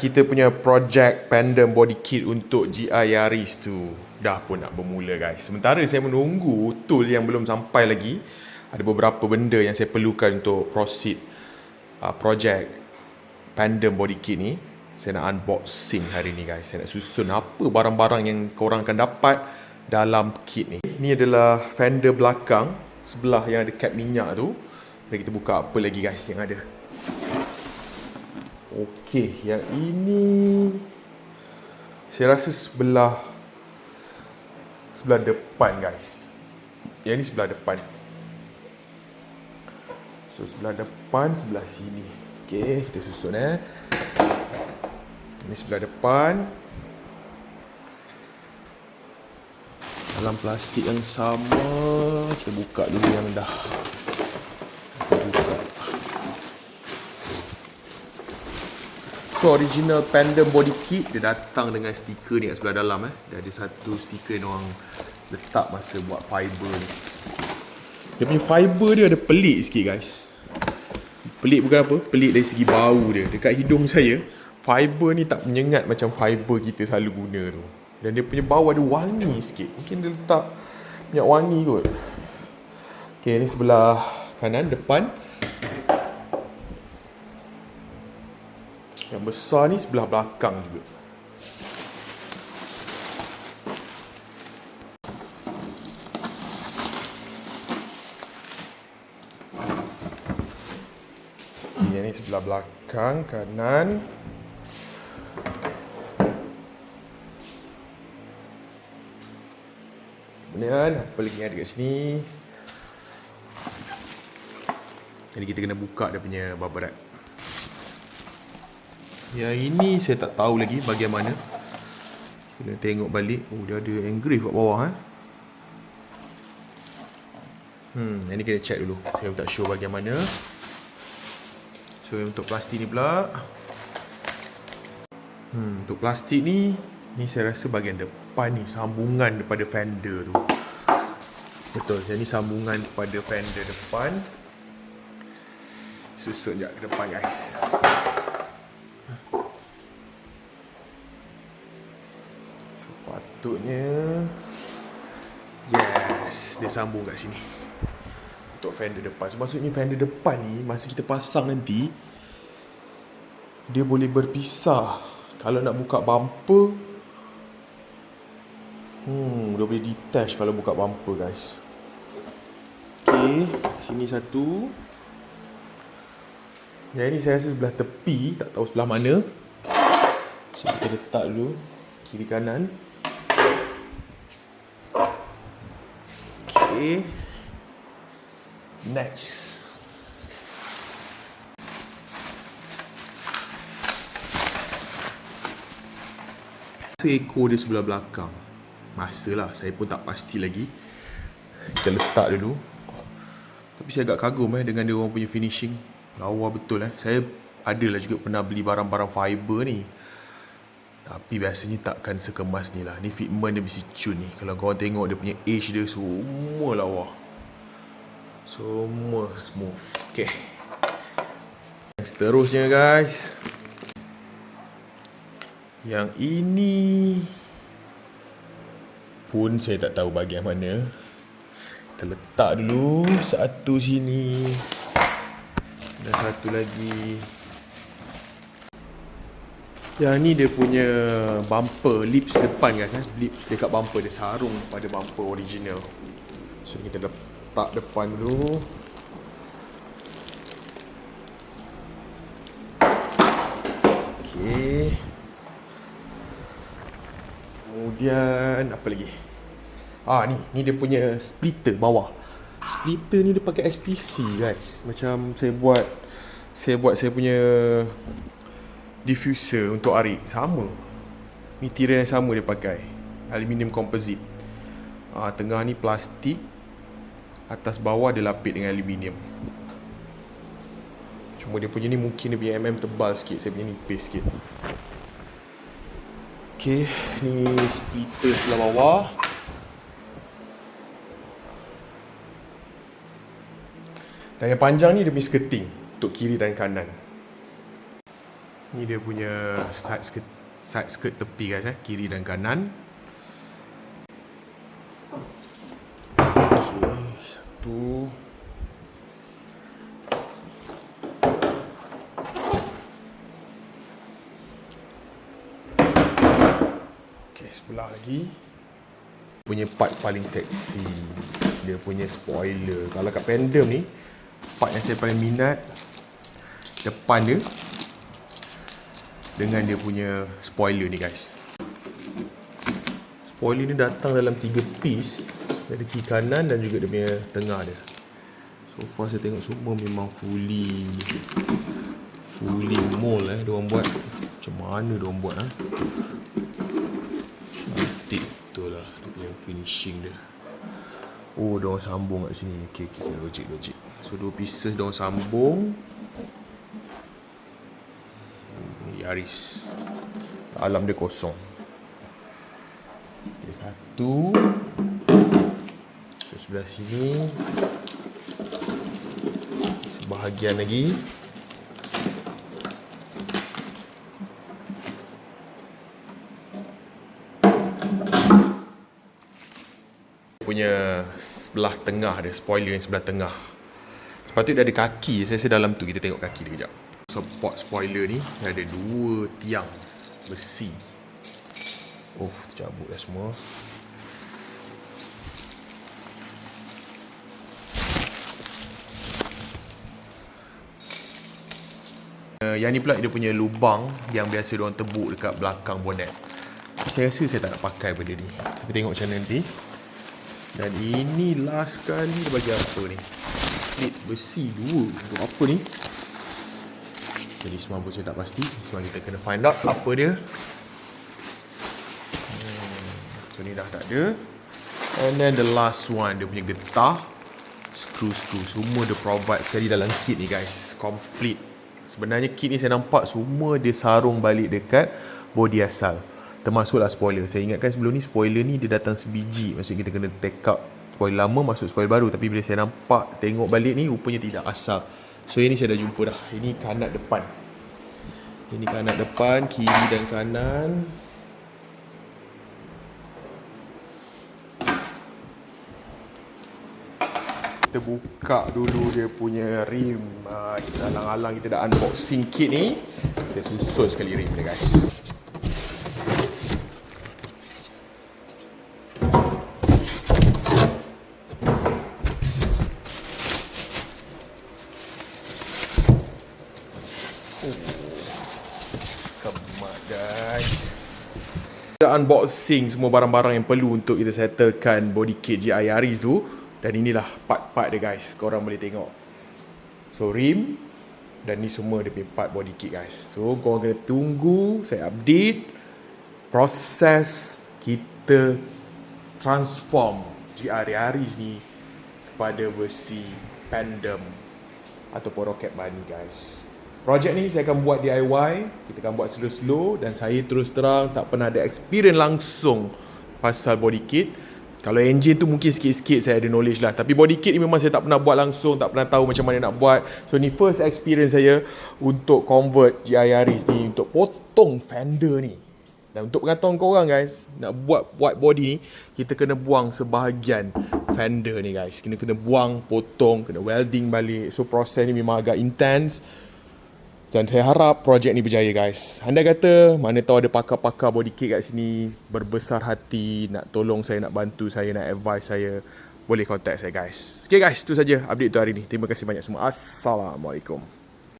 kita punya project Pandem body kit untuk GR Yaris tu dah pun nak bermula guys. Sementara saya menunggu tool yang belum sampai lagi. Ada beberapa benda yang saya perlukan untuk proceed project Pandem body kit ni. Saya nak unboxing hari ni guys. Saya nak susun apa barang-barang yang korang akan dapat dalam kit ni. Ni adalah fender belakang sebelah yang ada cap minyak tu. Mari kita buka apa lagi guys yang ada. Okey, yang ini saya rasa sebelah depan guys. Yang ni sebelah depan. So sebelah depan, sebelah sini. Okey, kita susun Ini sebelah depan. Dalam plastik yang sama. Kita buka dulu yang dah. So original Pandem body kit dia datang dengan stiker ni kat sebelah dalam Dia ada satu stiker yang orang letak masa buat fiber ni. Dia punya fiber dia ada pelik sikit guys. Pelik bukan apa, pelik dari segi bau dia. Dekat hidung saya, fiber ni tak menyengat macam fiber kita selalu guna tu. Dan dia punya bau ada wangi sikit. Mungkin dia letak minyak wangi kot. Okay, ni sebelah kanan, depan. Yang besar ni sebelah belakang juga. Okay, yang ni sebelah belakang, kanan. Kemudian, apa lagi yang ada kat sini? Jadi kita kena buka dia punya bubble wrap. Yang ini saya tak tahu lagi bahagian mana. Kita tengok balik. Oh, dia ada engrave kat bawah Yang ni kena check dulu. Saya tak show bahagian mana. So untuk plastik ni pula. Untuk plastik ni saya rasa bahagian depan ni sambungan daripada fender tu. Betul, yang ni sambungan daripada fender depan. Susun sekejap ke depan guys. Sepatutnya yes, dia sambung kat sini untuk fender depan. So maksudnya fender depan ni masa kita pasang nanti dia boleh berpisah. Kalau nak buka bumper dia boleh detach kalau buka bumper guys. Okay, sini satu. Yang ini saya rasa sebelah tepi, tak tahu sebelah mana. So kita letak dulu kiri kanan. Okay, next. Ekor dia sebelah belakang. Masalah, saya pun tak pasti lagi. Kita letak dulu. Tapi saya agak kagum dengan dia orang punya finishing. Lawa betul Saya adalah juga pernah beli barang-barang fiber ni. Tapi biasanya takkan sekemas ni lah. Ni fitment dia mesti cun ni. Kalau korang tengok dia punya edge dia semua lawa. Semua smooth. Okay, seterusnya guys. Yang ini pun saya tak tahu bahagian mana. Kita letak dulu satu sini. Dan satu lagi. Yang ni dia punya bumper, lips depan guys. Lips dekat bumper dia sarung pada bumper original. So kita letak depan dulu. Okay. Kemudian apa lagi? Ni dia punya splitter bawah. Splitter ni dia pakai SPC guys. Macam saya buat saya punya diffuser untuk arik. Sama. Material yang sama dia pakai. Aluminium composite. Tengah ni plastik. Atas bawah dia lapis dengan aluminium. Cuma dia punya ni mungkin dia punya tebal sikit. Saya punya nipis sikit. Okay, ni splitter sebelah bawah. Dan yang panjang ni dia punya skirting untuk kiri dan kanan. Ni dia punya side skirt tepi guys, kiri dan kanan. Okey, satu. Okey, sebelah lagi. Punya part paling seksi, dia punya spoiler. Kalau kat Pendem ni, part yang saya paling minat depan dia dengan dia punya spoiler ni guys. Spoiler ni datang dalam 3 piece, dari kiri kanan dan juga dia punya tengah dia. So far saya tengok semua memang fully mold diorang buat. Macam mana diorang buat cantik betul lah dia punya finishing dia. Oh, diorang sambung kat sini. Okay, logik. So 2 pieces diorang sambung. Yaris dalam dia kosong. Okay, satu. So sebelah sini sebahagian lagi. Punya sebelah tengah dia, spoiler yang sebelah tengah. Sepatutnya dia ada kaki. Saya rasa dalam tu kita tengok kaki dia kejap. Support spoiler ni ada 2 tiang besi. Oh, tercabut dah semua. Yang ni pula dia punya lubang yang biasa diorang tebuk dekat belakang bonet. Saya rasa saya tak nak pakai benda ni. Kita tengok macam mana nanti. Dan ini last kali dia bagi apa ni? Plate besi 2. Untuk apa ni? Jadi semua pun saya tak pasti. Semua kita kena find out apa dia. So ni dah tak ada. And then the last one, dia punya getah, screw semua dia provide sekali dalam kit ni guys. Complete. Sebenarnya kit ni saya nampak semua dia sarung balik dekat body asal. Termasuklah spoiler. Saya ingatkan sebelum ni spoiler ni dia datang sebiji. Maksudnya kita kena take out spoiler lama masuk spoiler baru. Tapi bila saya nampak tengok balik ni rupanya tidak asal. So ini saya dah jumpa dah. Ini kanat depan. Ini kanat depan, kiri dan kanan. Kita buka dulu dia punya rim. Kita alang-alang kita dah unboxing kit ni. Kita susun sekali rim dia guys. Semak guys. Kita unboxing semua barang-barang yang perlu untuk kita settlekan body kit GR Yaris tu. Dan inilah part-part dia guys. Korang boleh tengok. So rim. Dan ni semua dia punya part body kit guys. So korang kena tunggu saya update proses kita transform GR Yaris ni kepada versi Pendem ataupun Rocket Bunny guys. Projek ni saya akan buat DIY. Kita akan buat slow-slow. Dan saya terus terang tak pernah ada experience langsung pasal body kit. Kalau engine tu mungkin sikit-sikit saya ada knowledge lah. Tapi body kit ni memang saya tak pernah buat langsung. Tak pernah tahu macam mana nak buat. So ni first experience saya untuk convert GR Yaris ni. Untuk potong fender ni. Dan untuk pengetahuan korang guys, nak buat white body ni, kita kena buang sebahagian fender ni guys. Kena buang, potong, kena welding balik. So proses ni memang agak intense. Dan saya harap projek ni berjaya guys. Anda kata mana tahu ada pakar-pakar body kit kat sini berbesar hati nak tolong saya, nak bantu saya, nak advise saya, boleh contact saya guys. Okay guys, itu saja update tu hari ni. Terima kasih banyak semua. Assalamualaikum.